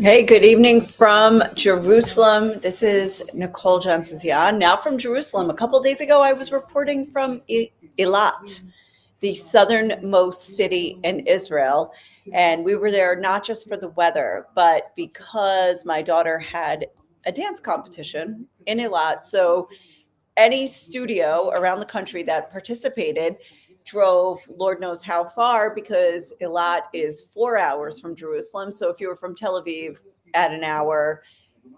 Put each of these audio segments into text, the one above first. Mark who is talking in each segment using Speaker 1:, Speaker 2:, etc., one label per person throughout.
Speaker 1: Hey, good evening from Jerusalem. This is Nicole Johnson, now from Jerusalem. A couple days ago, I was reporting from Eilat, the southernmost city in Israel. And we were there not just for the weather, but because my daughter had a dance competition in Eilat. So any studio around the country that participated drove Lord knows how far, because Eilat is 4 hours from Jerusalem. So if you were from Tel Aviv, at an hour,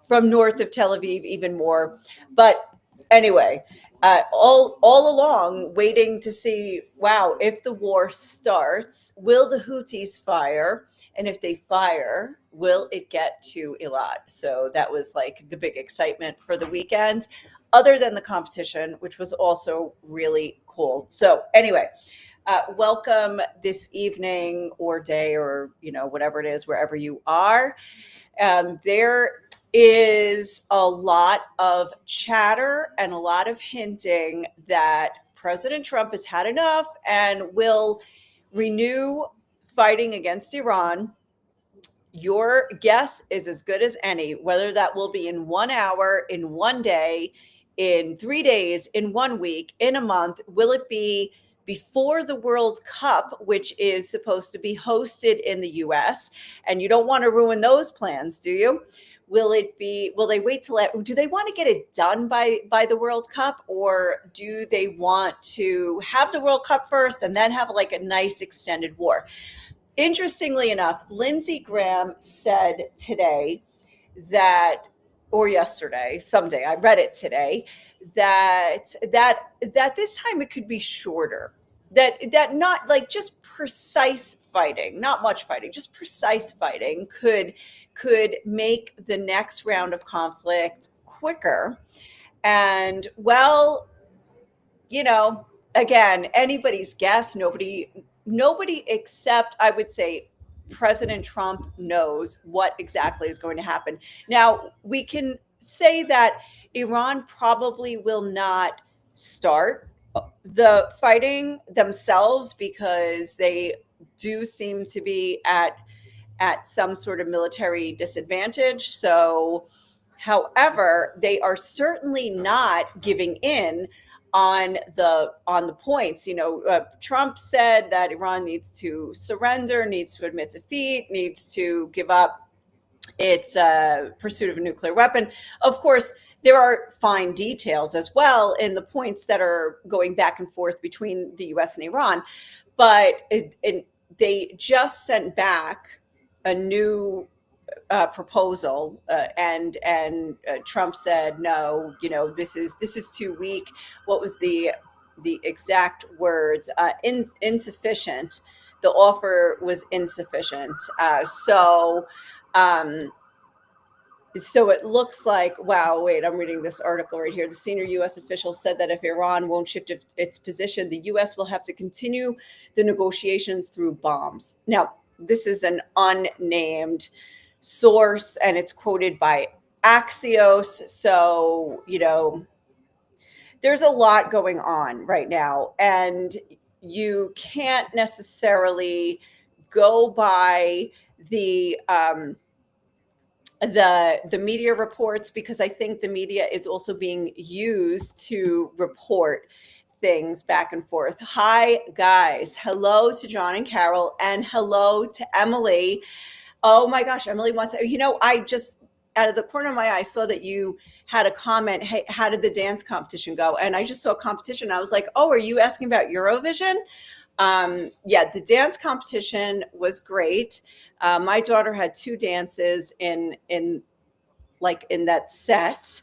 Speaker 1: from north of Tel Aviv, even more. But anyway, all along waiting to see, wow, if the war starts, will the Houthis fire? And if they fire, will it get to Eilat? So that was like the big excitement for the weekend, other than the competition, which was also really cool. So anyway, welcome this evening or day, or whatever it is, wherever you are. There is a lot of chatter and a lot of hinting that President Trump has had enough and will renew fighting against Iran. Your guess is as good as any, whether that will be in 1 hour, in one day, in 3 days, in 1 week, in a month. Will it be before the World Cup, which is supposed to be hosted in the US? And you don't want to ruin those plans, do you? Will they wait till do they want to get it done by the World Cup, or do they want to have the World Cup first and then have like a nice extended war? Interestingly enough, Lindsey Graham said today that, or yesterday, someday, I read it today, that this time it could be shorter. That not like just precise fighting, not much fighting, just precise fighting could make the next round of conflict quicker. And well, again, anybody's guess. Nobody except, I would say, President Trump knows what exactly is going to happen. Now, we can say that Iran probably will not start the fighting themselves, because they do seem to be at some sort of military disadvantage. So, however, they are certainly not giving in on the points. Trump said that Iran needs to surrender, needs to admit defeat, needs to give up its pursuit of a nuclear weapon. Of course, there are fine details as well in the points that are going back and forth between the U.S. and Iran, but they just sent back a new proposal, and Trump said no. This is too weak. What was the exact words? Insufficient. The offer was insufficient. Um, so it looks like, wow, wait, I'm reading this article right here. The senior U.S. official said that if Iran won't shift its position, the U.S. will have to continue the negotiations through bombs. Now, this is an unnamed source, and it's quoted by Axios. So, there's a lot going on right now, and you can't necessarily go by the media reports, because I think the media is also being used to report things back and forth. Hi, guys. Hello to John and Carol, and hello to Emily. Oh my gosh, Emily wants to, I just, out of the corner of my eye, saw that you had a comment. Hey, how did the dance competition go? And I just saw competition. I was like, oh, are you asking about Eurovision? Yeah, the dance competition was great. My daughter had two dances in that set,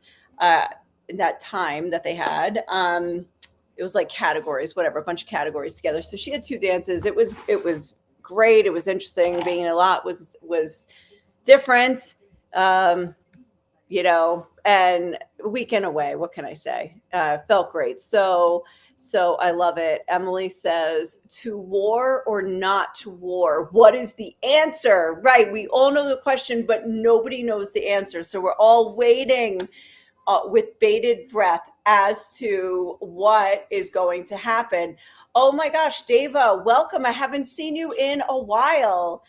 Speaker 1: in that time that they had. It was like categories, whatever, a bunch of categories together. So she had two dances. It was great. It was interesting. Being in a lot was different. And weekend away. What can I say? Felt great. So I love it. Emily says, to war or not to war? What is the answer? Right. We all know the question, but nobody knows the answer. So we're all waiting with bated breath as to what is going to happen. Oh my gosh, Deva, welcome. I haven't seen you in a while.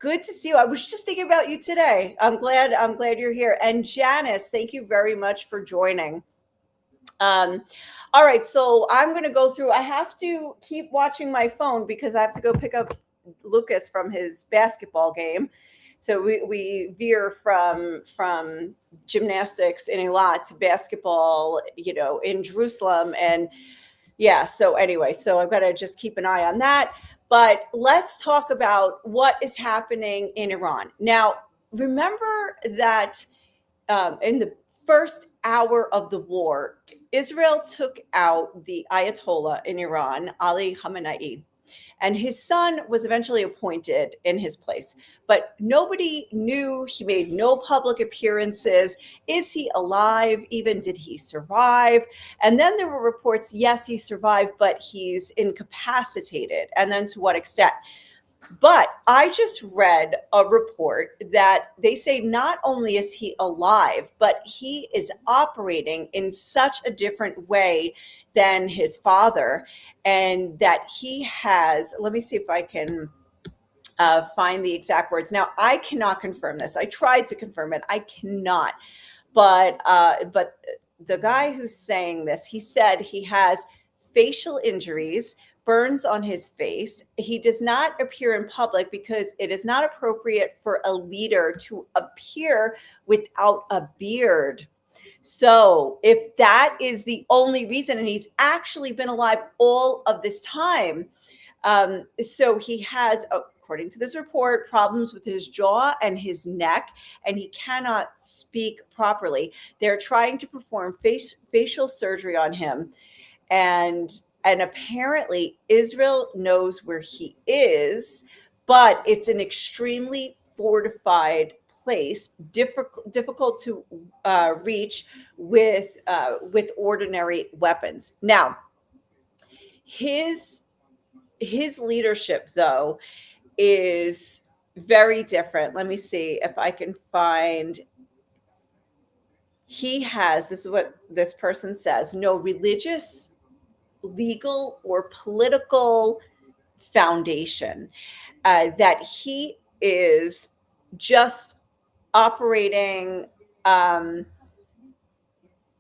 Speaker 1: Good to see you. I was just thinking about you today. I'm glad you're here. And Janice, thank you very much for joining. Um, all right, so I'm going to go through. I have to keep watching my phone because I have to go pick up Lucas from his basketball game. So we veer from gymnastics in Eilat to basketball, in Jerusalem. And yeah, so anyway, so I've got to just keep an eye on that. But let's talk about what is happening in Iran. Now, remember that in the first hour of the war, Israel took out the Ayatollah in Iran, Ali Khamenei, and his son was eventually appointed in his place. But nobody knew. He made no public appearances. Is he alive? Even did he survive? And then there were reports, yes, he survived, but he's incapacitated. And then to what extent? But I just read a report that they say not only is he alive, but he is operating in such a different way than his father, and that he has, let me see if I can find the exact words. Now, I cannot confirm this. I tried to confirm it. I cannot. But the guy who's saying this, he said he has facial injuries, burns on his face. He does not appear in public because it is not appropriate for a leader to appear without a beard. So, if that is the only reason, and he's actually been alive all of this time, so he has, according to this report, problems with his jaw and his neck, and he cannot speak properly. They're trying to perform facial surgery on him, and apparently Israel knows where he is, but it's an extremely fortified place, difficult to reach with ordinary weapons. Now, his leadership, though, is very different. Let me see if I can find. He has, this is what this person says, no religious, legal, or political foundation, that he is just operating.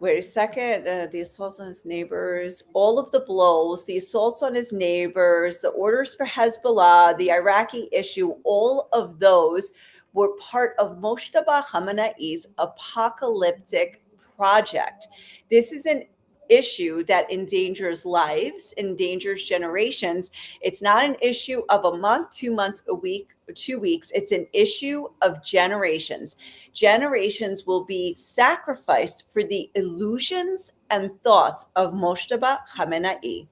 Speaker 1: Wait a second. The assaults on his neighbors, all of the blows, the assaults on his neighbors, the orders for Hezbollah, the Iraqi issue, all of those were part of Mojtaba Khamenei's apocalyptic project. This is an issue that endangers lives, endangers generations. It's not an issue of a month, 2 months, a week, or 2 weeks. It's an issue of generations. Generations will be sacrificed for the illusions and thoughts of Mojtaba Khamenei.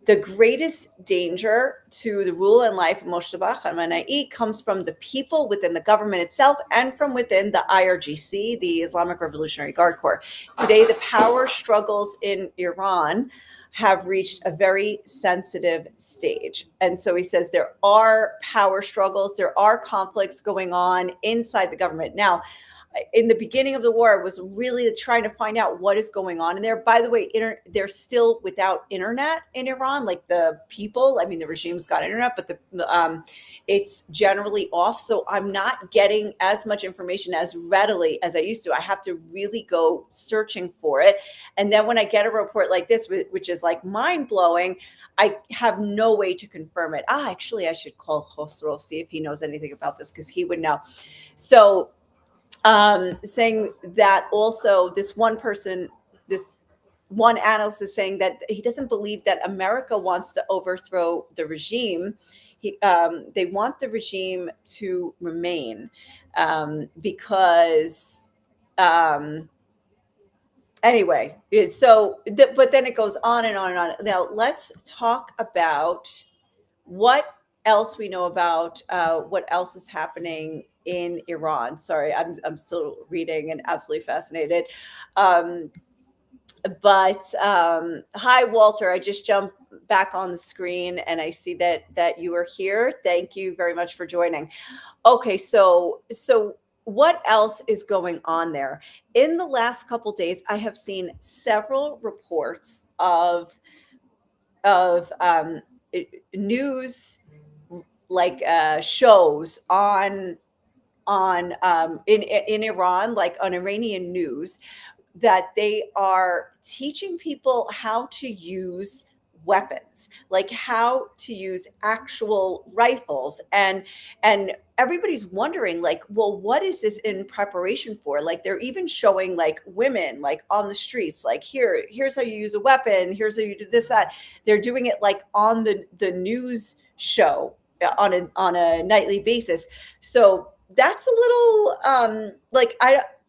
Speaker 1: The greatest danger to the rule and life of Mojtaba Khamenei comes from the people within the government itself and from within the IRGC, the Islamic Revolutionary Guard Corps. Today, the power struggles in Iran have reached a very sensitive stage. And so he says there are power struggles, there are conflicts going on inside the government. Now, in the beginning of the war, I was really trying to find out what is going on in there. By the way, they're still without internet in Iran. Like the people, I mean, the regime's got internet, but it's generally off. So I'm not getting as much information as readily as I used to. I have to really go searching for it. And then when I get a report like this, which is like mind blowing, I have no way to confirm it. Actually, I should call Khosrow, see if he knows anything about this, because he would know. So saying that also this one analyst is saying that he doesn't believe that America wants to overthrow the regime. They want the regime to remain because anyway, but then it goes on and on and on. Now let's talk about what else we know about what else is happening in Iran. Sorry, I'm still reading and absolutely fascinated. But hi, Walter. I just jumped back on the screen and I see that you are here. Thank you very much for joining. Okay, so what else is going on there? In the last couple days, I have seen several reports of news shows in Iran, like on Iranian news, that they are teaching people how to use weapons, like how to use actual rifles. And everybody's wondering, like, well, what is this in preparation for? Like, they're even showing like women like on the streets, like, here's how you use a weapon, here's how you do this, that. They're doing it like on the news show on a nightly basis. So that's a little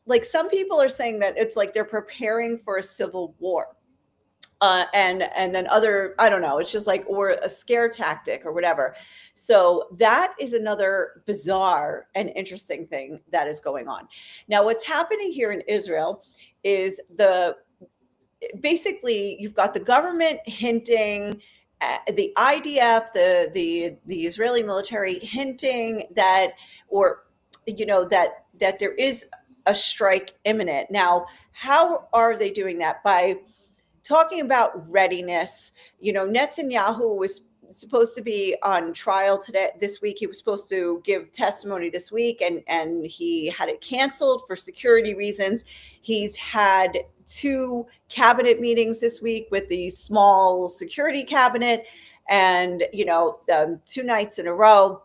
Speaker 1: like some people are saying that it's like they're preparing for a civil war. And then other, I don't know, it's just like, or a scare tactic or whatever. So that is another bizarre and interesting thing that is going on. Now, what's happening here in Israel is basically you've got the government hinting, the IDF, the Israeli military hinting that, or that there is a strike imminent. Now, how are they doing that? By talking about readiness. Netanyahu was supposed to be on trial this week. He was supposed to give testimony this week, and he had it canceled for security reasons. He's had 2 cabinet meetings this week with the small security cabinet, and 2 nights in a row.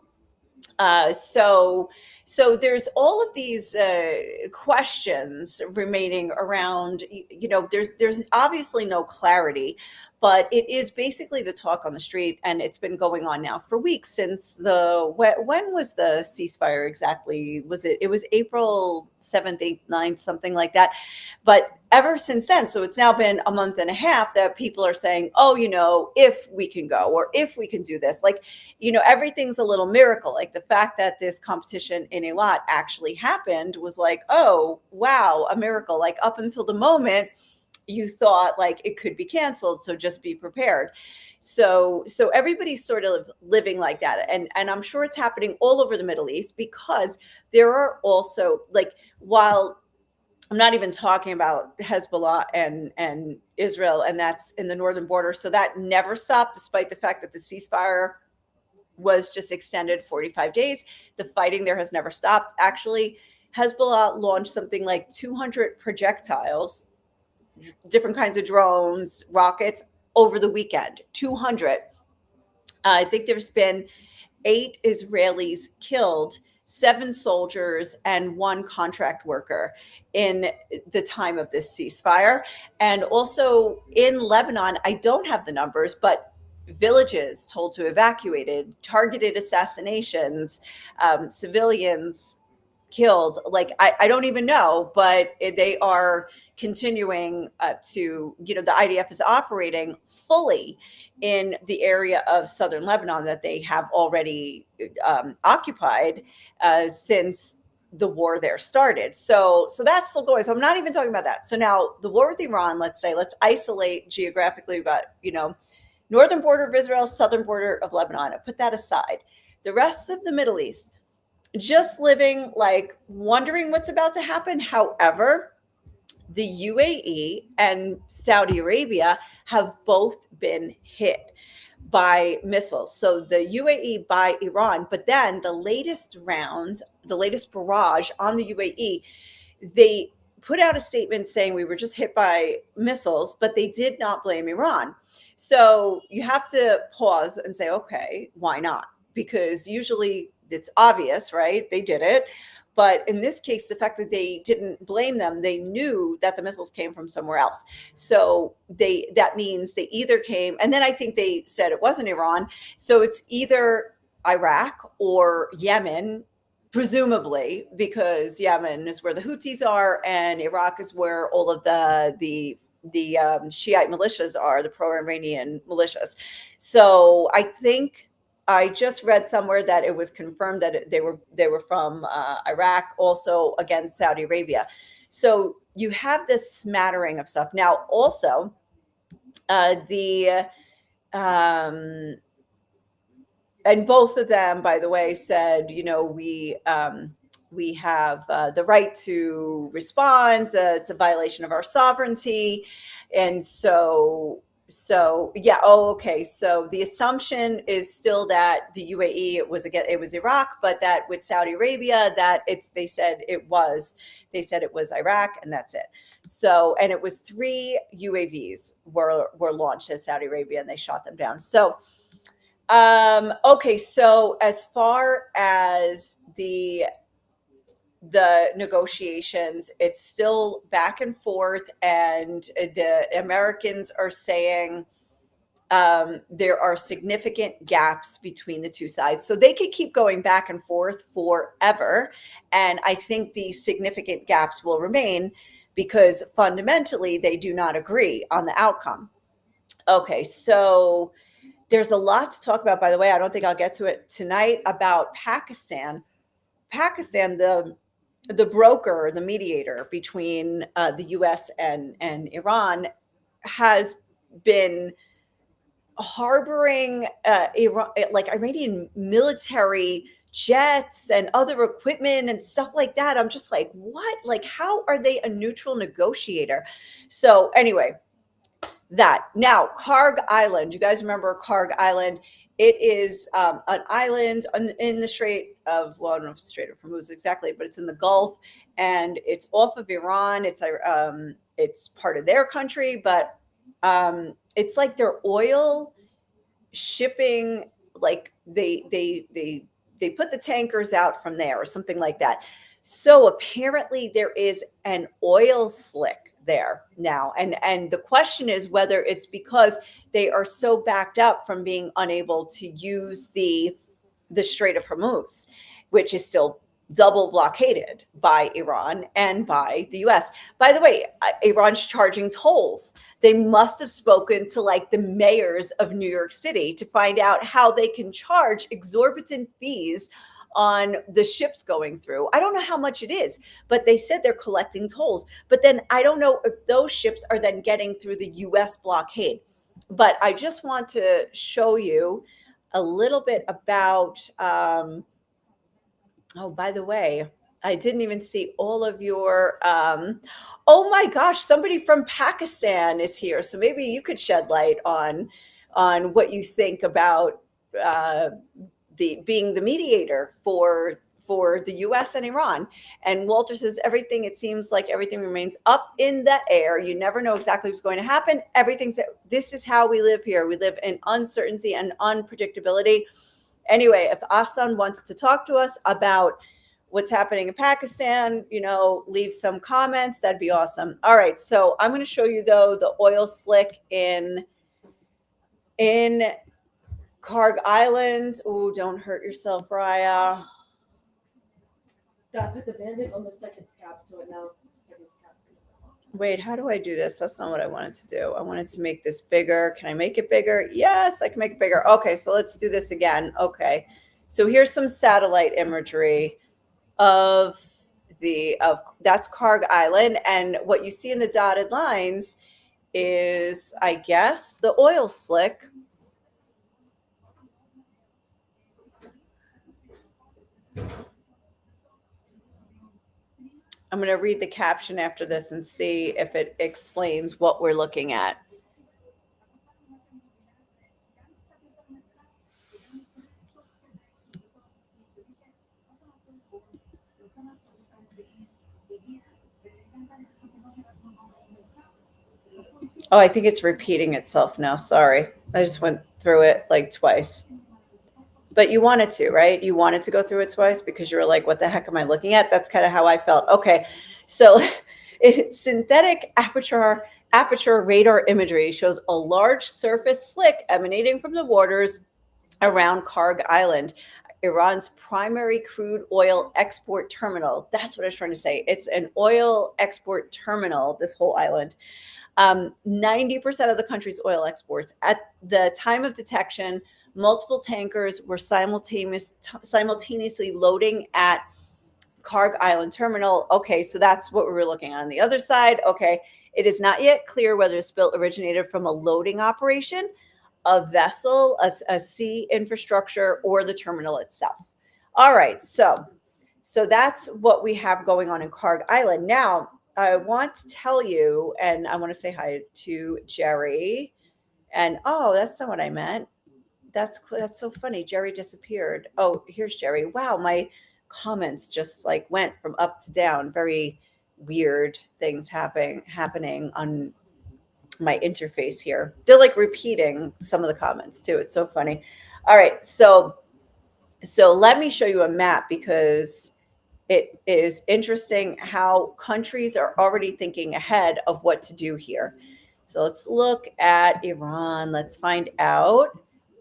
Speaker 1: So there's all of these questions remaining around. There's obviously no clarity, but it is basically the talk on the street, and it's been going on now for weeks since when was the ceasefire exactly? It was April 7th, 8th, 9th, something like that. But ever since then, so it's now been a month and a half that people are saying, oh, if we can go, or if we can do this, like, everything's a little miracle. Like the fact that this competition in Eilat actually happened was like, oh, wow, a miracle. Like up until the moment you thought like it could be canceled, so just be prepared. So everybody's sort of living like that. And I'm sure it's happening all over the Middle East, because there are also, like, while I'm not even talking about Hezbollah and Israel, and that's in the northern border. So that never stopped, despite the fact that the ceasefire was just extended 45 days. The fighting there has never stopped. Actually, Hezbollah launched something like 200 projectiles, different kinds of drones, rockets, over the weekend. 200. I think there's been 8 Israelis killed, 7 soldiers, and 1 contract worker in the time of this ceasefire. And also in Lebanon, I don't have the numbers, but villages told to evacuated, targeted assassinations, civilians killed. Like, I don't even know, but they are continuing the IDF is operating fully in the area of southern Lebanon that they have already occupied since the war there started. So that's still going. So I'm not even talking about that. So now the war with Iran, let's isolate geographically. We've got, northern border of Israel, southern border of Lebanon. I put that aside. The rest of the Middle East, just living, like, wondering what's about to happen. However, the UAE and Saudi Arabia have both been hit by missiles. So the UAE by Iran, but then the latest barrage on the UAE, they put out a statement saying we were just hit by missiles, but they did not blame Iran. So you have to pause and say, okay, why not? Because usually it's obvious, right? They did it. But in this case, the fact that they didn't blame them, they knew that the missiles came from somewhere else. So that means they either came, and then I think they said it wasn't Iran. So it's either Iraq or Yemen, presumably, because Yemen is where the Houthis are, and Iraq is where all of the Shiite militias are, the pro-Iranian militias. So I think I just read somewhere that it was confirmed that they were from Iraq, also against Saudi Arabia. So you have this smattering of stuff. Now, also, and both of them, by the way, said, we have the right to respond. It's a violation of our sovereignty. And so So yeah, oh okay. So the assumption is still that the UAE, it was Iraq, but that with Saudi Arabia, that they said it was Iraq, and that's it. So, and it was three UAVs were launched at Saudi Arabia, and they shot them down. So okay, so as far as the negotiations, it's still back and forth, and the Americans are saying there are significant gaps between the two sides. So they could keep going back and forth forever. And I think these significant gaps will remain because fundamentally they do not agree on the outcome. Okay, so there's a lot to talk about. By the way, I don't think I'll get to it tonight about Pakistan. Pakistan, the broker, the mediator between the U.S. and Iran, has been harboring like Iranian military jets and other equipment and stuff like that. I'm just like, what? Like, how are they a neutral negotiator? So anyway, that now Karg Island. You guys remember Karg Island? It is an island in the Strait of, well, I don't know if it's Strait of Hormuz exactly, but it's in the Gulf, and it's off of Iran. It's part of their country, but it's like their oil shipping, like they put the tankers out from there or something like that. So apparently there is an oil slick there now, and the question is whether it's because they are so backed up from being unable to use the Strait of Hormuz, which is still double blockaded by Iran and by the US. By the way, Iran's charging tolls. They must have spoken to like the mayors of New York City to find out how they can charge exorbitant fees on the ships going through. I don't know how much it is, but they said they're collecting tolls. But then I don't know if those ships are then getting through the US blockade. But I just want to show you a little bit about oh, by the way, I didn't even see all of your oh my gosh, somebody from Pakistan is here. So maybe you could shed light on what you think about uh the being the mediator for the US and Iran. And Walter says everything, it seems like everything remains up in the air. You never know exactly what's going to happen. This is how we live here. We live in uncertainty and unpredictability. Anyway, if Ahsan wants to talk to us about what's happening in Pakistan, leave some comments. That'd be awesome. All right. So I'm going to show you though the oil slick in Karg Island. Oh, don't hurt yourself, Raya.
Speaker 2: I put the bandit on the second scab, so it now second scab.
Speaker 1: Wait, how do I do this? That's not what I wanted to do. I wanted to make this bigger. Can I make it bigger? Yes, I can make it bigger. Okay, so let's do this again. Okay. So here's some satellite imagery of that's Karg Island, and what you see in the dotted lines is, I guess, the oil slick. I'm going to read the caption after this and see if it explains what we're looking at. Oh, I think it's repeating itself now. Sorry. I just went through it like twice. But you wanted to, right? You wanted to go through it twice because you were like, what the heck am I looking at? That's kind of how I felt. Okay. So synthetic aperture radar imagery shows a large surface slick emanating from the waters around Karg Island, Iran's primary crude oil export terminal. That's what I was trying to say. It's an oil export terminal, this whole island. 90% of the country's oil exports. At the time of detection, multiple tankers were simultaneously loading at Karg Island terminal. Okay, so that's what we were looking at on the other side. Okay, it is not yet clear whether the spill originated from a loading operation, a vessel, a sea infrastructure, or the terminal itself. All right, so that's what we have going on in Karg Island. Now, I want to tell you, and I want to say hi to Jerry. And oh, that's not what I meant. That's so funny. Jerry disappeared. Oh, here's Jerry. Wow, my comments just like went from up to down. Very weird things happening on my interface here. They're like repeating some of the comments too. It's so funny. All right, so let me show you a map because it is interesting how countries are already thinking ahead of what to do here. So let's look at Iran. Let's find out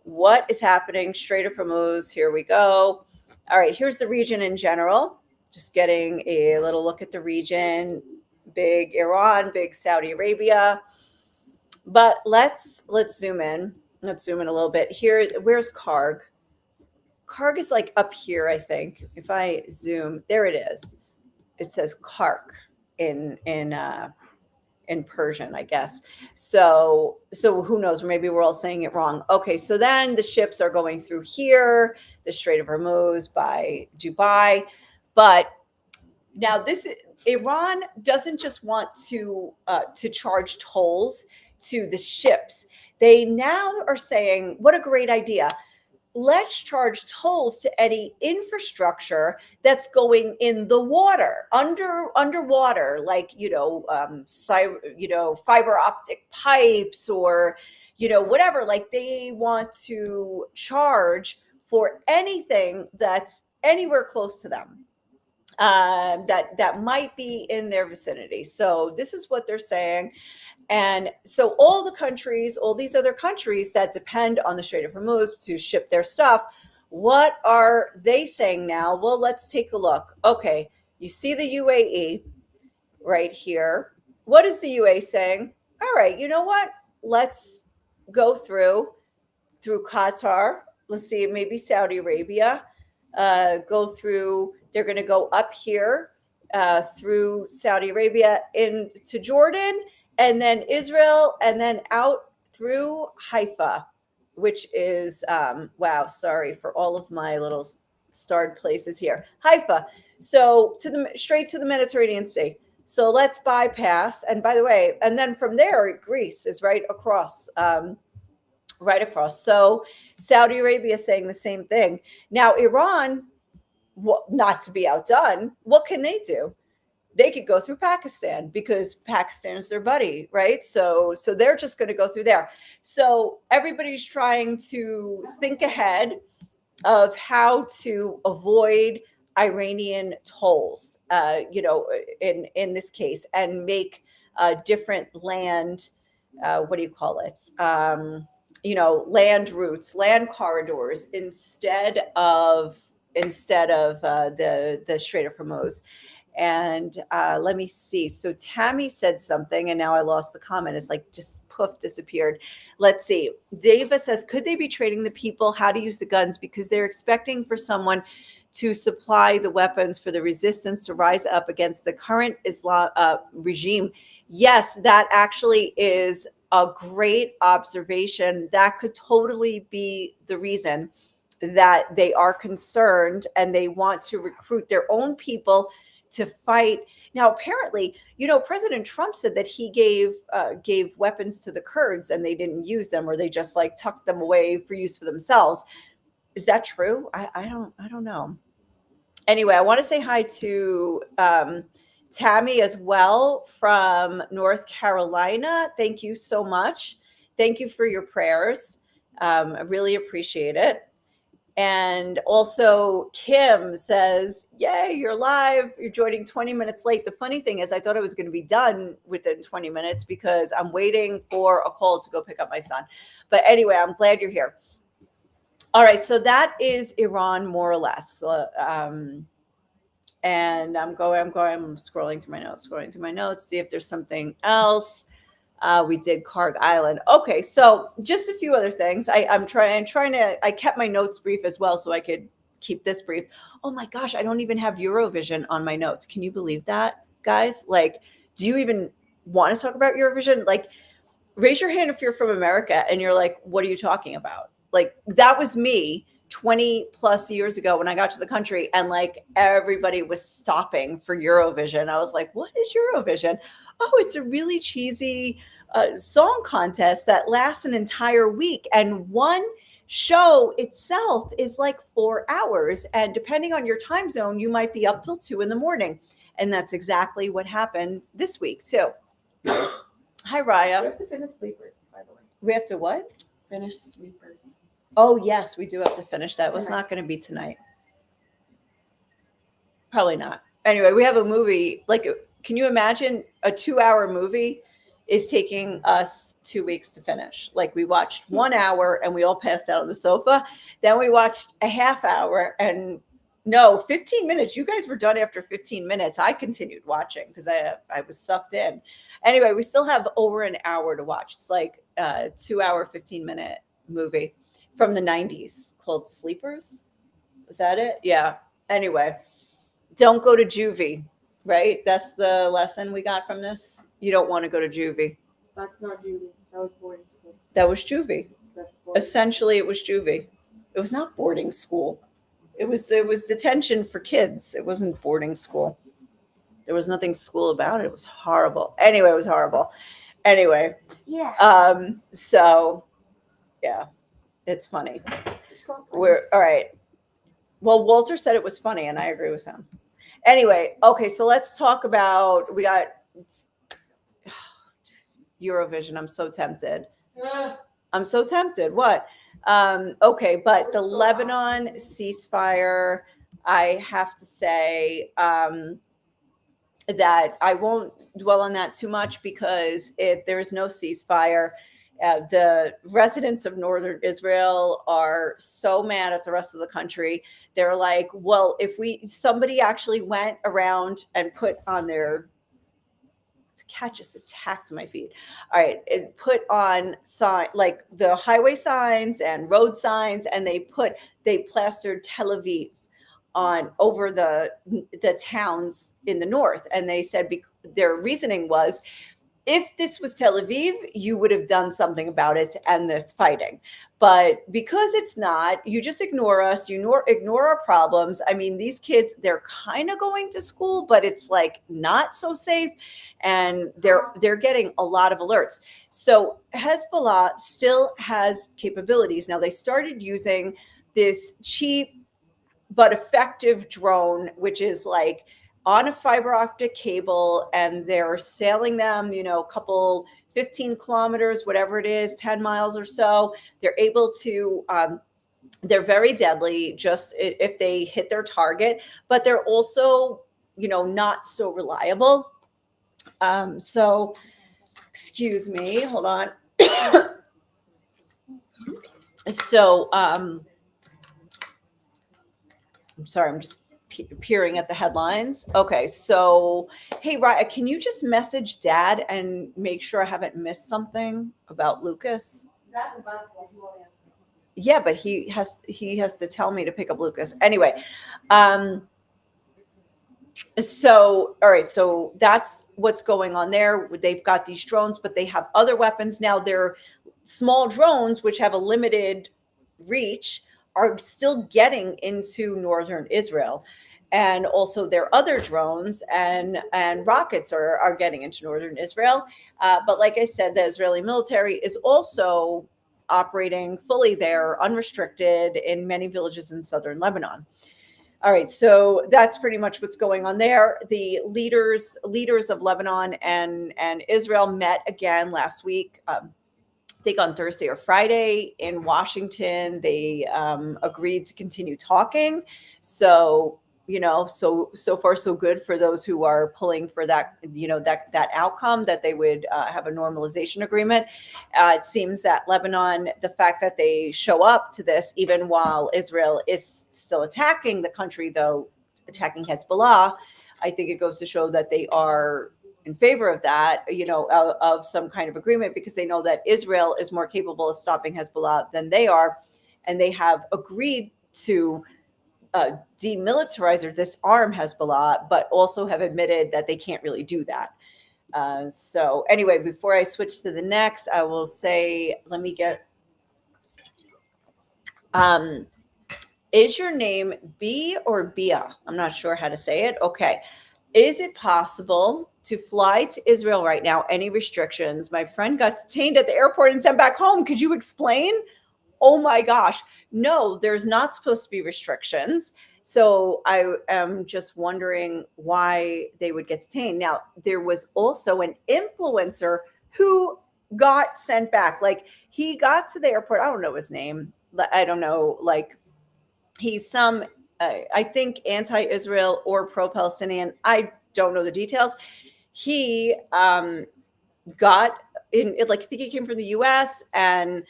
Speaker 1: what is happening. Strait of Hormuz. Here we go. All right, here's the region in general. Just getting a little look at the region. Big Iran, big Saudi Arabia. But let's zoom in. Let's zoom in a little bit. Here, where's Karg? Karg is like up here, I think. If I zoom, there it is. It says Kark in Persian, I guess. So who knows? Maybe we're all saying it wrong. Okay, so then the ships are going through here, the Strait of Hormuz by Dubai, but now Iran doesn't just want to charge tolls to the ships. They now are saying, what a great idea. Let's charge tolls to any infrastructure that's going in the water, underwater, like fiber optic pipes or whatever. Like they want to charge for anything that's anywhere close to them, that might be in their vicinity. So this is what they're saying. And so all these other countries that depend on the Strait of Hormuz to ship their stuff, what are they saying now? Well, let's take a look. Okay, you see the UAE right here. What is the UAE saying? All right, you know what? Let's go through Qatar. Let's see, maybe Saudi Arabia. Go through, they're going to go up here through Saudi Arabia into Jordan, and then Israel, and then out through Haifa, which is, wow, sorry for all of my little starred places here. Haifa. So straight to the Mediterranean Sea. So let's bypass. And by the way, and then from there, Greece is right across. So Saudi Arabia is saying the same thing. Now, Iran, not to be outdone, what can they do? They could go through Pakistan because Pakistan is their buddy, right? So they're just going to go through there. So everybody's trying to think ahead of how to avoid Iranian tolls, in this case, and make different land, what do you call it? Land routes, land corridors instead of the Strait of Hormuz. And let me see. So Tammy said something, and now I lost the comment. It's like just poof, disappeared. Let's see. Dava says, could they be training the people how to use the guns because they're expecting for someone to supply the weapons for the resistance to rise up against the current Islam regime? Yes, that actually is a great observation. That could totally be the reason that they are concerned and they want to recruit their own people to fight. Now, apparently, President Trump said that he gave weapons to the Kurds and they didn't use them, or they just like tucked them away for use for themselves. Is that true? I don't know. Anyway, I want to say hi to Tammy as well from North Carolina. Thank you so much. Thank you for your prayers. I really appreciate it. And also Kim says, yay, you're live. You're joining 20 minutes late. The funny thing is I thought I was going to be done within 20 minutes because I'm waiting for a call to go pick up my son. But anyway, I'm glad you're here. All right. So that is Iran more or less. And I'm scrolling through my notes, see if there's something else. We did Karg Island. Okay, so just a few other things. I'm trying to. I kept my notes brief as well, so I could keep this brief. Oh my gosh, I don't even have Eurovision on my notes. Can you believe that, guys? Like, do you even want to talk about Eurovision? Like, raise your hand if you're from America and you're like, what are you talking about? Like, that was me 20 plus years ago when I got to the country, and like everybody was stopping for Eurovision. I was like, what is Eurovision? Oh, it's a really cheesy song contest that lasts an entire week, and one show itself is like 4 hours, and depending on your time zone you might be up till 2 in the morning, and that's exactly what happened this week too. Hi
Speaker 2: We
Speaker 1: Raya.
Speaker 2: have to finish Sleepers, by the way.
Speaker 1: We have to what?
Speaker 2: Finish Sleepers.
Speaker 1: Oh yes, we do have to finish that. It's not going to be tonight. Probably not. Anyway, we have a movie. Like, can you imagine a 2 hour movie is taking us 2 weeks to finish? Like, we watched 1 hour and we all passed out on the sofa. Then we watched a half hour and no, 15 minutes. You guys were done after 15 minutes. I continued watching because I was sucked in. Anyway, we still have over an hour to watch. It's like a 2 hour, 15-minute movie from the 90s called Sleepers. Is that it? Yeah. Anyway, don't go to juvie, right? That's the lesson we got from this. You don't want to go to juvie.
Speaker 2: That's not Judy. That was boarding school.
Speaker 1: That was juvie.
Speaker 2: That's boarding.
Speaker 1: Essentially, it was juvie. It was not boarding school. It was detention for kids. It wasn't boarding school. There was nothing school about it. It was horrible. Anyway, it was horrible. Anyway,
Speaker 2: Yeah.
Speaker 1: so yeah, it's funny. We're all right. Well, Walter said it was funny, and I agree with him. Anyway, okay, so let's talk about, we got Eurovision. I'm so tempted. I'm so tempted. What? Okay, but the Lebanon ceasefire, I have to say that I won't dwell on that too much because there is no ceasefire. The residents of northern Israel are so mad at the rest of the country. They're like, well, if somebody actually went around and put on their, cat just attacked my feet. All right, it put on sign like the highway signs and road signs, and they plastered Tel Aviv on over the towns in the north, and they said their reasoning was, if this was Tel Aviv, you would have done something about it to end this fighting. But because it's not, you just ignore us, you ignore our problems. I mean, these kids, they're kind of going to school, but it's like not so safe. And they're getting a lot of alerts. So Hezbollah still has capabilities. Now, they started using this cheap but effective drone, which is like on a fiber optic cable, and they're sailing them, a couple 15 kilometers, whatever it is, 10 miles or so. They're able to, they're very deadly just if they hit their target, but they're also, not so reliable. So, excuse me, hold on. So, I'm sorry, I'm just peering at the headlines. Okay, so hey, Raya, can you just message Dad and make sure I haven't missed something about Lucas?
Speaker 2: That's basketball. He won't answer.
Speaker 1: Yeah, but he has to tell me to pick up Lucas. Anyway, so all right, so that's what's going on there. They've got these drones, but they have other weapons now. They're small drones which have a limited reach, are still getting into northern Israel. And also their other drones and rockets are getting into northern Israel. But like I said, the Israeli military is also operating fully there, unrestricted, in many villages in southern Lebanon. All right, so that's pretty much what's going on there. The leaders of Lebanon and Israel met again last week. I think on Thursday or Friday in Washington. They agreed to continue talking. So, so far so good for those who are pulling for that, that outcome, that they would have a normalization agreement. It seems that Lebanon, the fact that they show up to this, even while Israel is still attacking the country, though attacking Hezbollah, I think it goes to show that they are in favor of that, of some kind of agreement, because they know that Israel is more capable of stopping Hezbollah than they are. And they have agreed to demilitarize or disarm Hezbollah, but also have admitted that they can't really do that. So anyway, before I switch to the next, I will say, let me get, is your name B or Bia? I'm not sure how to say it. Okay. Is it possible to fly to Israel right now? Any restrictions? My friend got detained at the airport and sent back home. Could you explain? Oh my gosh. No, there's not supposed to be restrictions. So I am just wondering why they would get detained. Now, there was also an influencer who got sent back. Like he got to the airport. I don't know his name. I don't know. Like he's some, I think, anti-Israel or pro-Palestinian. I don't know the details. He got in, like I think he came from the U.S. and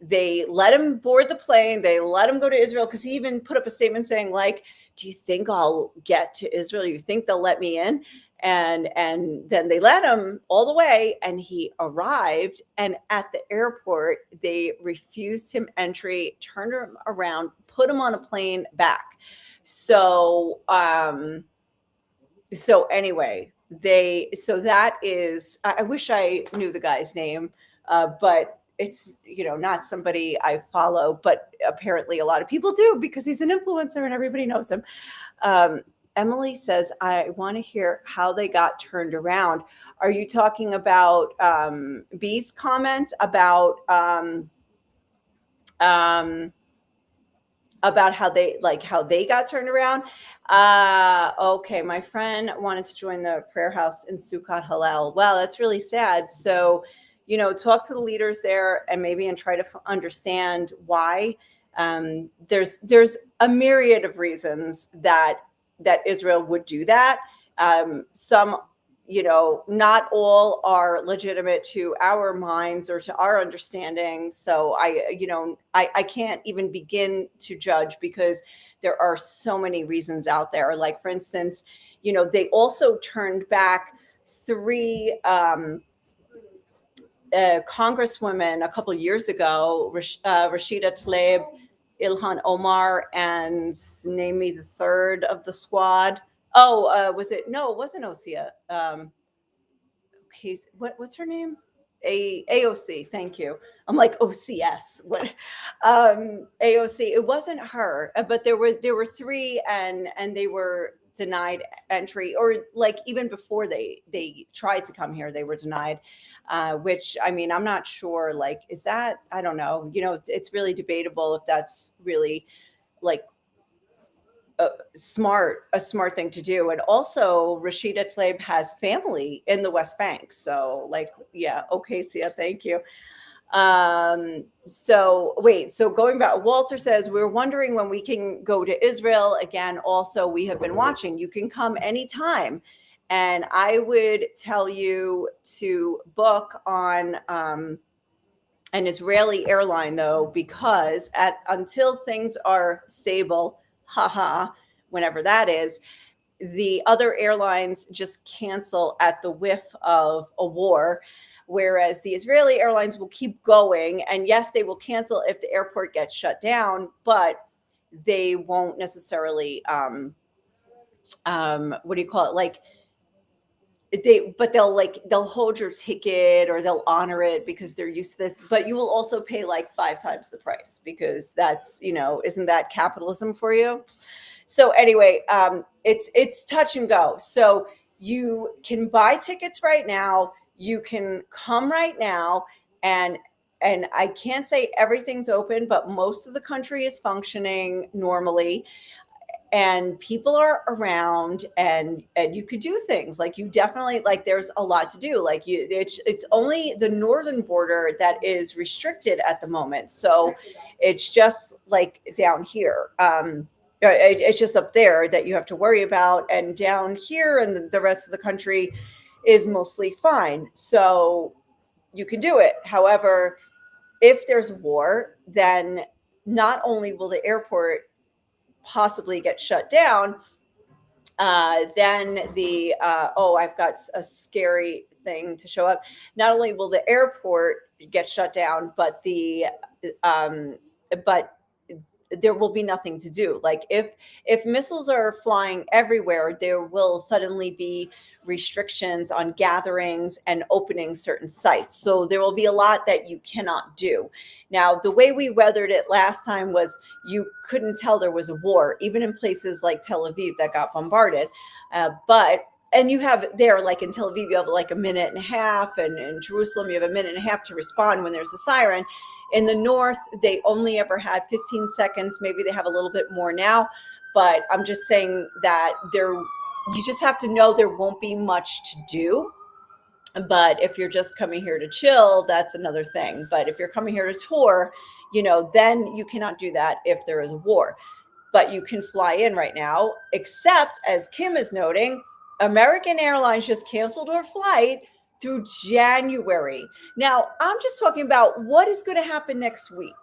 Speaker 1: they let him board the plane. They let him go to Israel because he even put up a statement saying, like, "Do you think I'll get to Israel? Do you think they'll let me in?" And then they let him all the way, and he arrived. And at the airport, they refused him entry, turned him around, put him on a plane back. So, so anyway, so that is, I wish I knew the guy's name, but it's, not somebody I follow, but apparently a lot of people do because he's an influencer and everybody knows him. Emily says, I want to hear how they got turned around. Are you talking about B's comment about how they got turned around? Okay, my friend wanted to join the prayer house in Sukkot Hallel. Wow, that's really sad. So, talk to the leaders there and try to understand why. There's a myriad of reasons that Israel would do that. Some, not all are legitimate to our minds or to our understanding. So I can't even begin to judge because there are so many reasons out there. Like, for instance, they also turned back 3 congresswomen a couple of years ago, Rashida Tlaib, Ilhan Omar, and name me the third of the squad. Oh, was it? No, it wasn't Osea. Okay, what's her name? AOC. Thank you. I'm like OCS. What? AOC. It wasn't her, but there were 3, and they were denied entry, or like even before they tried to come here, they were denied. Which, I mean, I'm not sure. Like, is that? I don't know. It's really debatable if that's really like a smart thing to do. And also Rashida Tlaib has family in the West Bank. So like, yeah. Okay. Sia, thank you. So going back, Walter says, we're wondering when we can go to Israel again. Also, we have been watching, you can come anytime. And I would tell you to book on, an Israeli airline though, because until things are stable, whenever that is, the other airlines just cancel at the whiff of a war, whereas the Israeli airlines will keep going. And yes, they will cancel if the airport gets shut down, but they won't necessarily, what do you call it? Like, they'll hold your ticket or they'll honor it because they're used to this, but you will also pay like 5 times the price because that's, isn't that capitalism for you? So anyway, it's touch and go. So you can buy tickets right now. You can come right now, and I can't say everything's open, but most of the country is functioning normally. And people are around, and you could do things like, you definitely, like, there's a lot to do. Like, it's only the northern border that is restricted at the moment. So it's just like down here. It's just up there that you have to worry about, and down here and the rest of the country is mostly fine. So you can do it. However, if there's war, then not only will the airport possibly get shut down, then I've got a scary thing to show up. Not only will the airport get shut down, but but there will be nothing to do. Like, if missiles are flying everywhere, there will suddenly be restrictions on gatherings and opening certain sites. So there will be a lot that you cannot do. Now, the way we weathered it last time was you couldn't tell there was a war, even in places like Tel Aviv that got bombarded. But and you have there, like in Tel Aviv, you have like a minute and a half, and in Jerusalem, you have a minute and a half to respond when there's a siren. In the north, they only ever had 15 seconds. Maybe they have a little bit more now, but I'm just saying that you just have to know there won't be much to do. But if you're just coming here to chill, that's another thing. But if you're coming here to tour, then you cannot do that if there is a war. But you can fly in right now, except, as Kim is noting, American Airlines just canceled her flight through January. Now, I'm just talking about what is going to happen next week.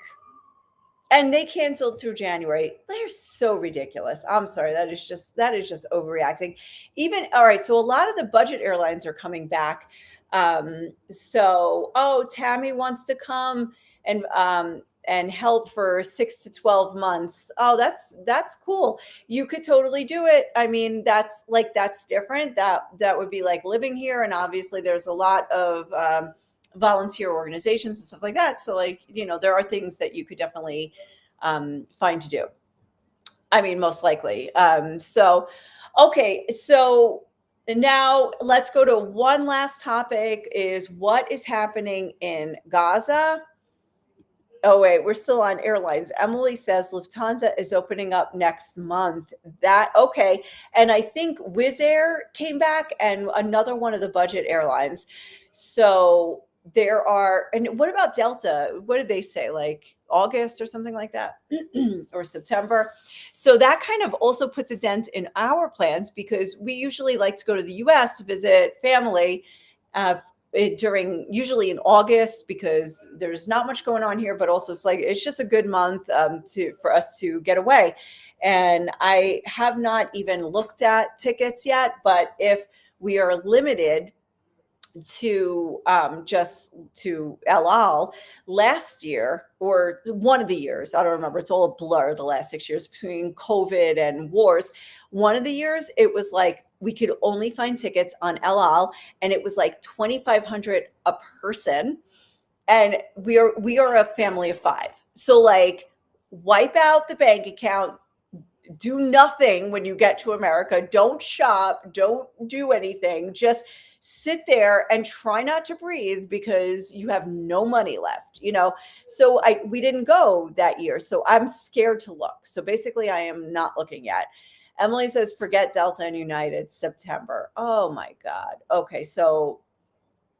Speaker 1: And they canceled through January. They're so ridiculous. I'm sorry. That is just overreacting. All right. So a lot of the budget airlines are coming back. Tammy wants to come and help for 6 to 12 months. Oh, that's cool. You could totally do it. I mean, that's different. That would be like living here. And obviously there's a lot of, volunteer organizations and stuff like that. So there are things that you could definitely find to do. I mean, most likely. Okay. So now let's go to one last topic, is what is happening in Gaza. Oh, wait, we're still on airlines. Emily says Lufthansa is opening up next month. Okay. And I think Wizz Air came back, and another one of the budget airlines. So there are, and what about Delta? What did they say? Like August or something like that, or September. So that kind of also puts a dent in our plans, because we usually like to go to the US to visit family usually in August, because there's not much going on here, but also it's just a good month for us to get away. And I have not even looked at tickets yet, but if we are limited to just to El Al last year, or one of the years, I don't remember, it's all a blur, the last 6 years between COVID and wars. One of the years it was like we could only find tickets on El Al, and it was like $2,500 a person, and we are a family of 5. So wipe out the bank account, do nothing when you get to America, don't shop, don't do anything, just sit there and try not to breathe, because you have no money left, So we didn't go that year. So I'm scared to look. So basically I am not looking yet. Emily says, forget Delta and United, September. Oh my God. Okay. So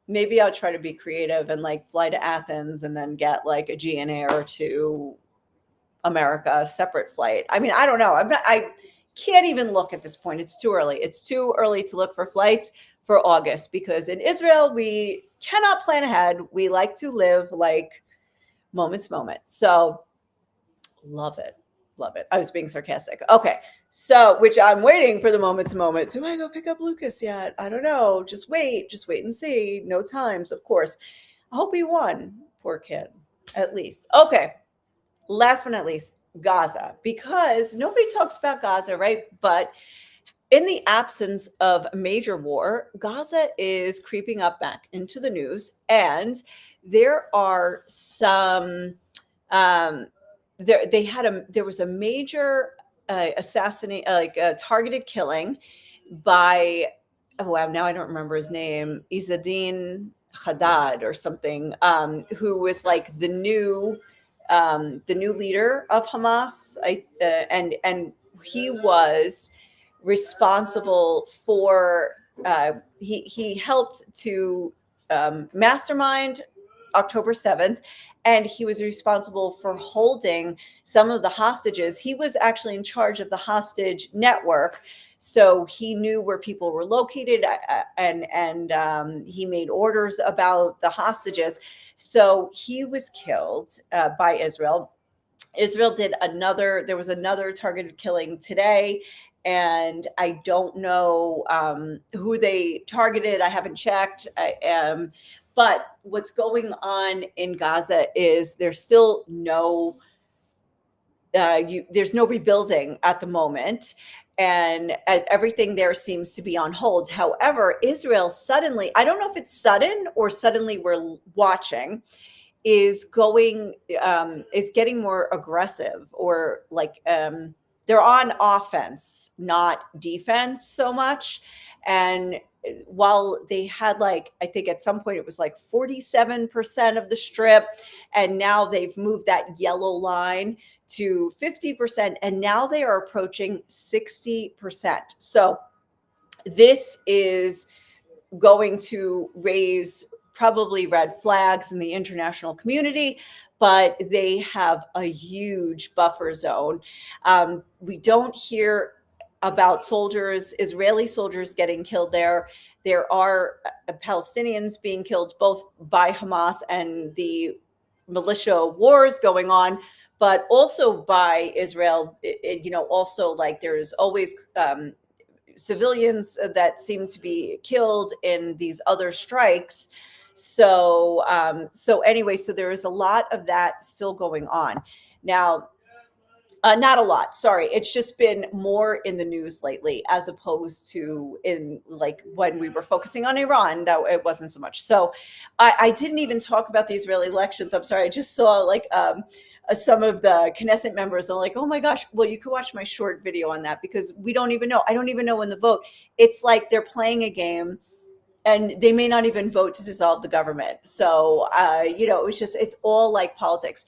Speaker 1: maybe I'll try to be creative and fly to Athens and then get a GNair to America, a separate flight. I mean, I don't know. I can't even look at this point. It's too early. It's too early to look for flights for August, because in Israel, we cannot plan ahead. We like to live moment to moment. So love it. Love it. I was being sarcastic. Okay. So, which I'm waiting for the moment to moment. Do I go pick up Lucas yet? I don't know. Just wait and see. No times, of course. I hope he won. Poor kid, at least. Okay. Last but not least, Gaza, because nobody talks about Gaza, right? But in the absence of major war, Gaza is creeping up back into the news, and there are some. There was a major targeted killing by. Oh wow! Now I don't remember his name. Izzadin Haddad or something, who was the new leader of Hamas. And he was responsible for he helped to mastermind October 7th, and he was responsible for holding some of the hostages. He was actually in charge of the hostage network, so he knew where people were located, and he made orders about the hostages. So he was killed by Israel. Israel there was another targeted killing today, and I don't know who they targeted. I haven't checked. But what's going on in Gaza is there's still there's no rebuilding at the moment, and as everything there seems to be on hold. However, Israel suddenly, I don't know if it's sudden or suddenly we're watching, is getting more aggressive, or they're on offense, not defense so much. And while they had like, I think at some point it was like 47% of the strip, and now they've moved that yellow line to 50%, and now they are approaching 60%. So this is going to raise probably red flags in the international community, but they have a huge buffer zone. We don't hear about soldiers, Israeli soldiers getting killed there. There are Palestinians being killed both by Hamas and the militia wars going on, but also by Israel. Also like there's always civilians that seem to be killed in these other strikes. So anyway, so there is a lot of that still going on now. Not a lot, sorry. It's just been more in the news lately, as opposed to in like when we were focusing on Iran, that it wasn't so much. So I didn't even talk about the Israeli elections. I'm sorry. I just saw like some of the Knesset members are like, oh my gosh, well, you could watch my short video on that, because we don't even know. I don't even know when the vote. It's like they're playing a game and they may not even vote to dissolve the government. So, it's all like politics.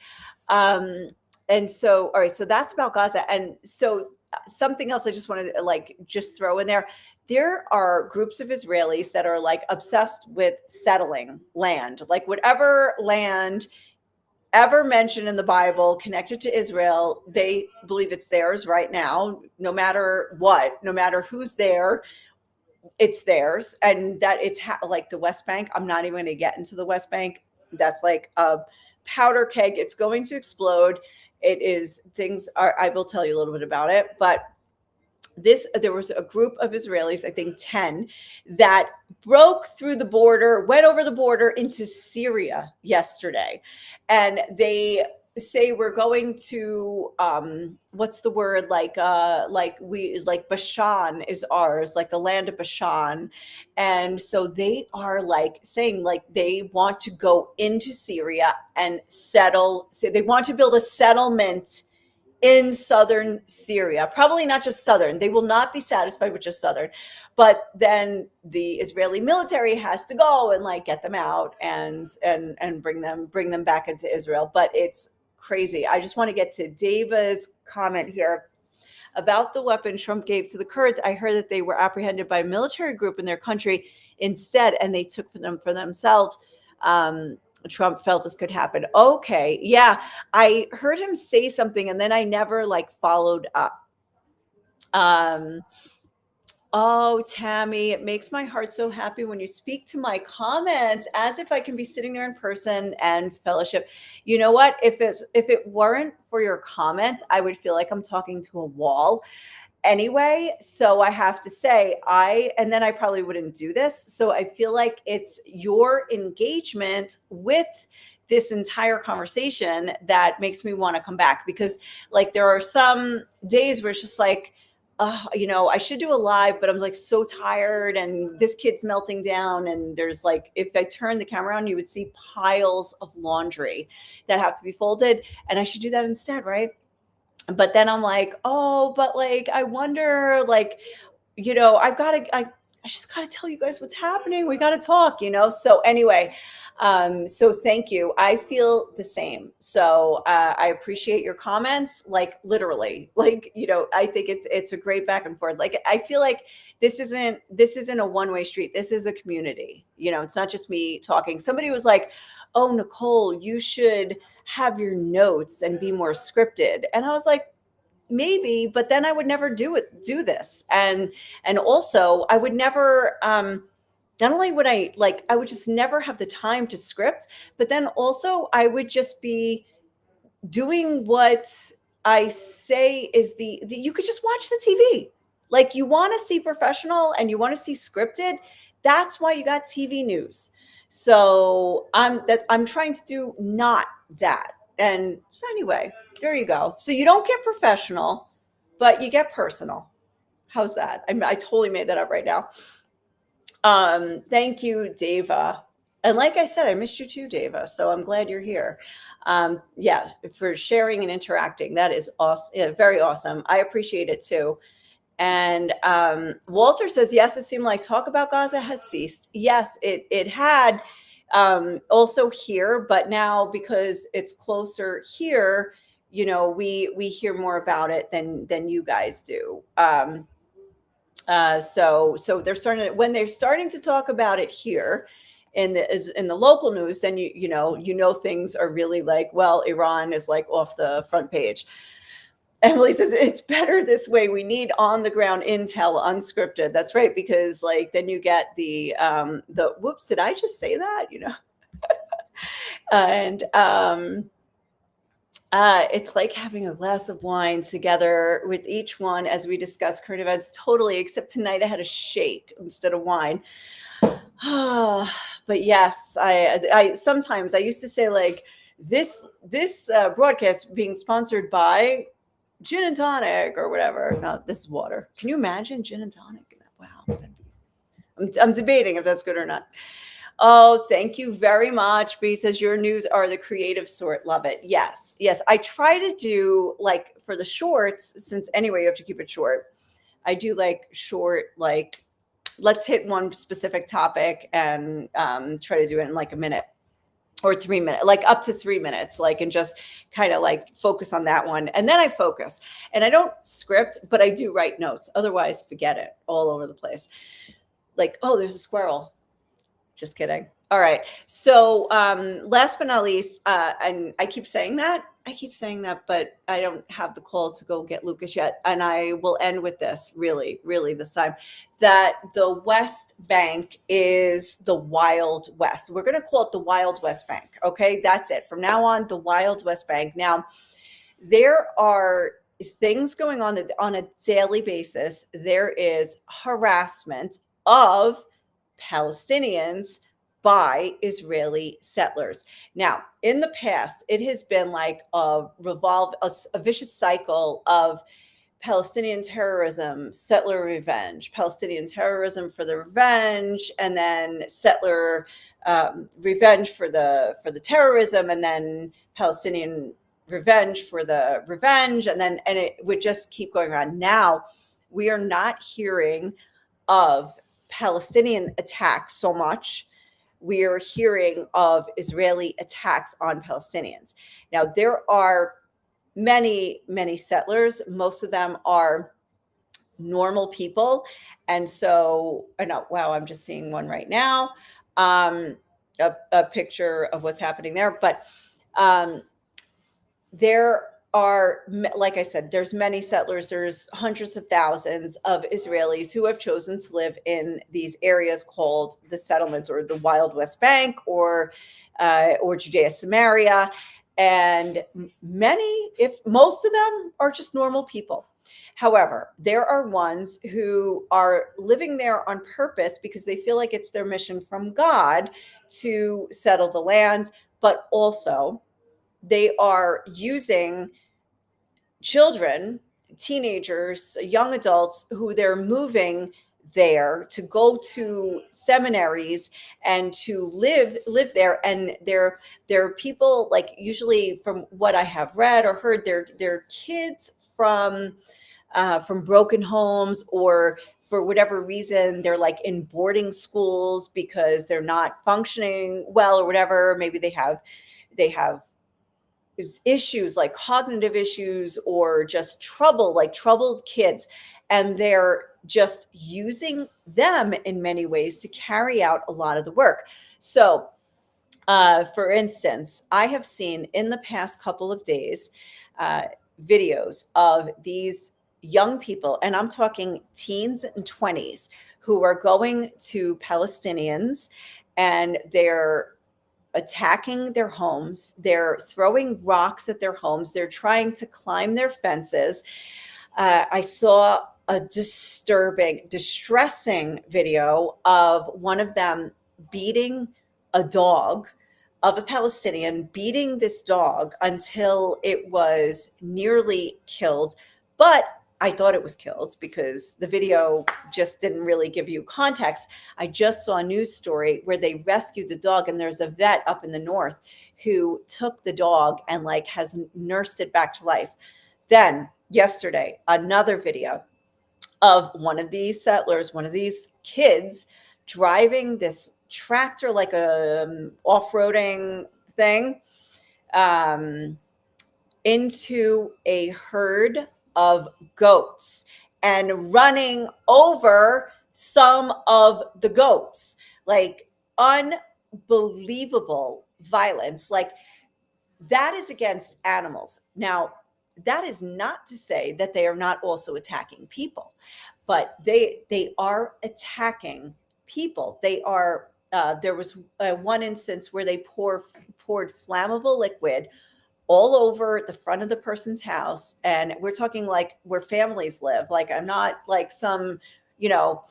Speaker 1: And so, all right, so that's about Gaza. And so something else I just wanted to like just throw in there. There are groups of Israelis that are like obsessed with settling land, like whatever land ever mentioned in the Bible connected to Israel, they believe it's theirs right now, no matter what, no matter who's there, it's theirs. And that it's like the West Bank. I'm not even going to get into the West Bank. That's like a powder keg. It's going to explode. It is things are, I will tell you a little bit about it, but there was a group of Israelis, I think 10, that broke through the border, went over the border into Syria yesterday. And they say we're going to what's the word, like Bashan is ours, like the land of Bashan. And so they are like saying like they want to go into Syria and settle. So they want to build a settlement in southern Syria, probably not just southern. They will not be satisfied with just southern, but then the Israeli military has to go and like get them out and bring them back into Israel. But it's crazy. I just want to get to Deva's comment here about the weapon Trump gave to the Kurds. I heard that they were apprehended by a military group in their country instead, and they took them for themselves. Trump felt this could happen. Okay. Yeah. I heard him say something and then I never like followed up. Oh, Tammy, it makes my heart so happy when you speak to my comments as if I can be sitting there in person and fellowship. You know what? If it weren't for your comments, I would feel like I'm talking to a wall anyway. So I have to say, and then I probably wouldn't do this. So I feel like it's your engagement with this entire conversation that makes me want to come back, because like there are some days where it's just like, I should do a live, but I'm like so tired and this kid's melting down. And there's like, if I turn the camera on, you would see piles of laundry that have to be folded. And I should do that instead, right? But then I'm like, oh, but like, I wonder, like, I just got to tell you guys what's happening. We got to talk, So anyway, so thank you. I feel the same. So I appreciate your comments, like literally, like, I think it's a great back and forth. Like, I feel like this isn't a one-way street. This is a community. It's not just me talking. Somebody was like, oh, Nicole, you should have your notes and be more scripted. And I was like, maybe, but then I would never do this. And also I would never, not only would I would just never have the time to script, but then also I would just be doing what I say is you could just watch the TV. Like, you want to see professional and you want to see scripted. That's why you got TV news. So I'm trying to do not that. And so anyway, there you go. So you don't get professional, but you get personal. How's that? I totally made that up right now. Thank you, Deva. And like I said, I missed you too, Deva. So I'm glad you're here. Yeah, for sharing and interacting. That is awesome. Yeah, very awesome. I appreciate it too. And Walter says, yes, it seemed like talk about Gaza has ceased. Yes, it had also here, but now because it's closer here, we hear more about it than you guys do. So when they're starting to talk about it here in the local news, then you know things are really like, well, Iran is like off the front page. Emily says it's better this way. We need on the ground intel, unscripted. That's right, because like then you get the whoops, did I just say that? And it's like having a glass of wine together with each one as we discuss current events. Totally, except tonight I had a shake instead of wine. But yes, I sometimes I used to say like this broadcast being sponsored by gin and tonic or whatever. No, this is water. Can you imagine gin and tonic? Wow, I'm debating if that's good or not. Oh, thank you very much. B says your news are the creative sort. Love it. Yes. I try to do like for the shorts, since anyway you have to keep it short. I do like short, like let's hit one specific topic and try to do it in like a minute or 3 minutes, like up to 3 minutes, like, and just kind of like focus on that one. And then I focus and I don't script, but I do write notes. Otherwise, forget it, all over the place. Like, oh, there's a squirrel. Just kidding. All right. So last but not least, and I keep saying that, but I don't have the call to go get Lucas yet. And I will end with this really, really this time, that the West Bank is the Wild West. We're going to call it the Wild West Bank. Okay. That's it. From now on, the Wild West Bank. Now, there are things going on a daily basis. There is harassment of Palestinians by Israeli settlers. Now, in the past, it has been like a vicious cycle of Palestinian terrorism, settler revenge, Palestinian terrorism for the revenge, and then settler revenge for the terrorism, and then Palestinian revenge for the revenge, and it would just keep going on. Now, we are not hearing of Palestinian attacks so much. We are hearing of Israeli attacks on Palestinians. Now, there are many, many settlers. Most of them are normal people. And so, wow, I'm just seeing one right now, a picture of what's happening there. But there are, like I said, there's many settlers. There's hundreds of thousands of Israelis who have chosen to live in these areas called the settlements, or the Wild West Bank, or Judea Samaria. And most of them are just normal people. However, there are ones who are living there on purpose because they feel like it's their mission from God to settle the lands, but also they are using children, teenagers, young adults who they're moving there to go to seminaries and to live there. And they're people, like, usually from what I have read or heard, they're kids from broken homes, or for whatever reason they're like in boarding schools because they're not functioning well or whatever. Maybe they have issues like cognitive issues, or just troubled kids, and they're just using them in many ways to carry out a lot of the work. So for instance, I have seen in the past couple of days videos of these young people, and I'm talking teens and 20s, who are going to Palestinians, and they're attacking their homes. They're throwing rocks at their homes. They're trying to climb their fences. I saw a distressing video of one of them beating a dog, of a Palestinian, beating this dog until it was nearly killed. But I thought it was killed because the video just didn't really give you context. I just saw a news story where they rescued the dog, and there's a vet up in the north who took the dog and like has nursed it back to life. Then yesterday, another video of one of these settlers, one of these kids driving this tractor, like a off-roading thing, um, into a herd of goats and running over some of the goats. Like unbelievable violence. Like that is against animals. Now, that is not to say that they are not also attacking people, but they are attacking people. They are. There was one instance where they poured flammable liquid all over the front of the person's house, and we're talking like where families live. Like I'm not like some, you know,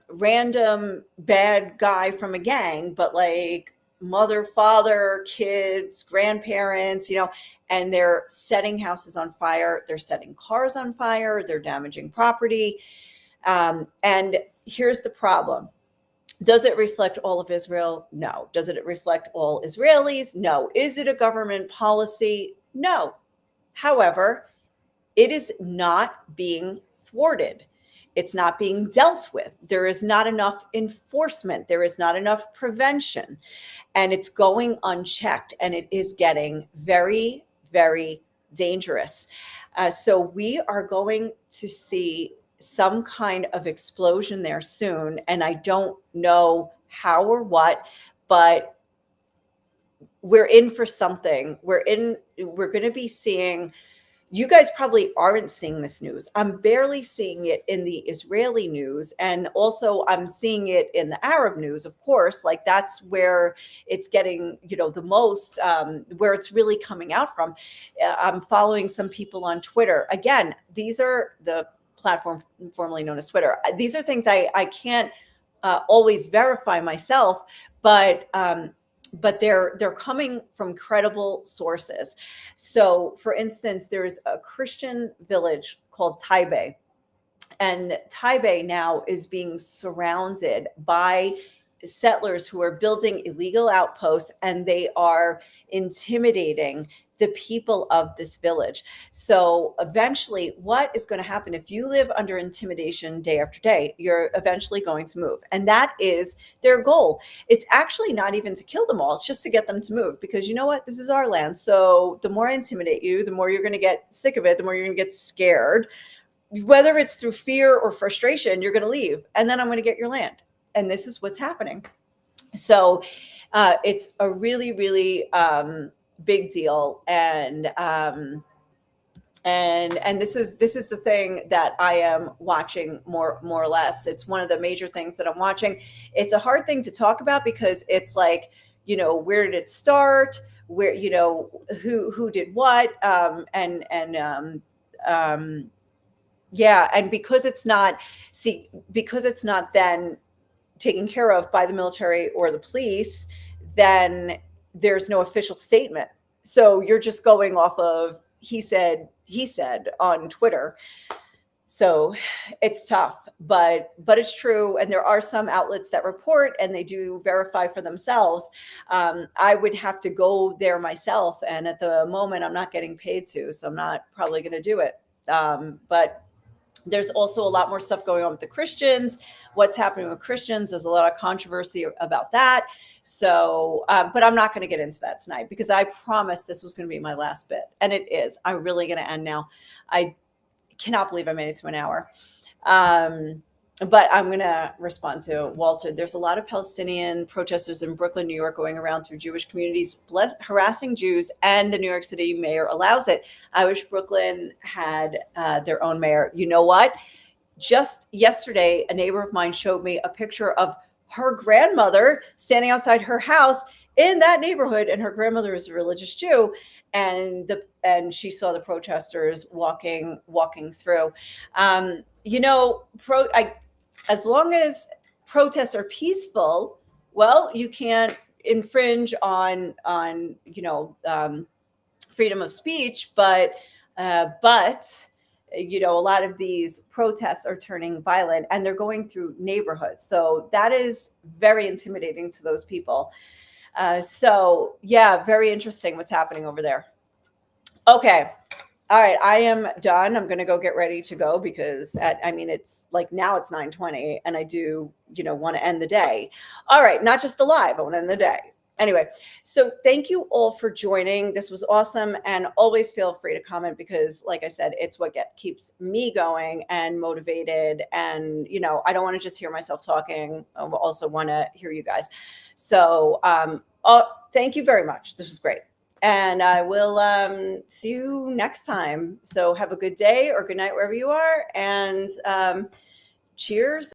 Speaker 1: random bad guy from a gang, but like mother, father, kids, grandparents, you know, and they're setting houses on fire. They're setting cars on fire. They're damaging property. And here's the problem. Does it reflect all of Israel? No. Does it reflect all Israelis? No. Is it a government policy? No. However, it is not being thwarted. It's not being dealt with. There is not enough enforcement. There is not enough prevention. And it's going unchecked, and it is getting very, very dangerous. So we are going to see some kind of explosion there soon. And I don't know how or what, but we're in for something. We're going to be seeing. You guys probably aren't seeing this news. I'm barely seeing it in the Israeli news. And also I'm seeing it in the Arab news, of course. Like that's where it's getting, you know, the most, where it's really coming out from. I'm following some people on Twitter. Again, these are the platform formerly known as Twitter. These are things I can't always verify myself, but they're coming from credible sources. So, for instance, there's a Christian village called Taibe, and Taibe now is being surrounded by settlers who are building illegal outposts, and they are intimidating the people of this village. So eventually, what is going to happen if you live under intimidation day after day? You're eventually going to move. And that is their goal. It's actually not even to kill them all. It's just to get them to move, because you know what? This is our land. So the more I intimidate you, the more you're going to get sick of it, the more you're going to get scared. Whether it's through fear or frustration, you're going to leave. And then I'm going to get your land. And this is what's happening. So it's a really, really big deal. And this is the thing that I am watching more or less. It's one of the major things that I'm watching. It's a hard thing to talk about because it's like, you know, where did it start? Where, you know, who did what? Yeah. And because it's not then taken care of by the military or the police, then there's no official statement. So you're just going off of he said on Twitter. So it's tough, but it's true. And there are some outlets that report and they do verify for themselves. I would have to go there myself. And at the moment, I'm not getting paid to, so I'm not probably going to do it. But there's also a lot more stuff going on with the Christians. What's happening with Christians? There's a lot of controversy about that. So, but I'm not going to get into that tonight because I promised this was going to be my last bit. And it is. I'm really going to end now. I cannot believe I made it to an hour. But I'm going to respond to Walter. There's a lot of Palestinian protesters in Brooklyn, New York, going around through Jewish communities, harassing Jews, and the New York City mayor allows it. I wish Brooklyn had their own mayor. You know what? Just yesterday, a neighbor of mine showed me a picture of her grandmother standing outside her house in that neighborhood, and her grandmother is a religious Jew, and she saw the protesters walking through. You know, as long as protests are peaceful, well, you can't infringe on freedom of speech, but a lot of these protests are turning violent and they're going through neighborhoods. So that is very intimidating to those people. So yeah, very interesting what's happening over there. Okay. All right, I am done. I'm going to go get ready to go because it's like now it's 9:20 and I do, want to end the day. All right, not just the live, I want to end the day. Anyway, so thank you all for joining. This was awesome. And always feel free to comment because, like I said, it's what keeps me going and motivated. And, I don't want to just hear myself talking. I also want to hear you guys. So thank you very much. This was great. And I will see you next time. So have a good day or good night wherever you are. And cheers.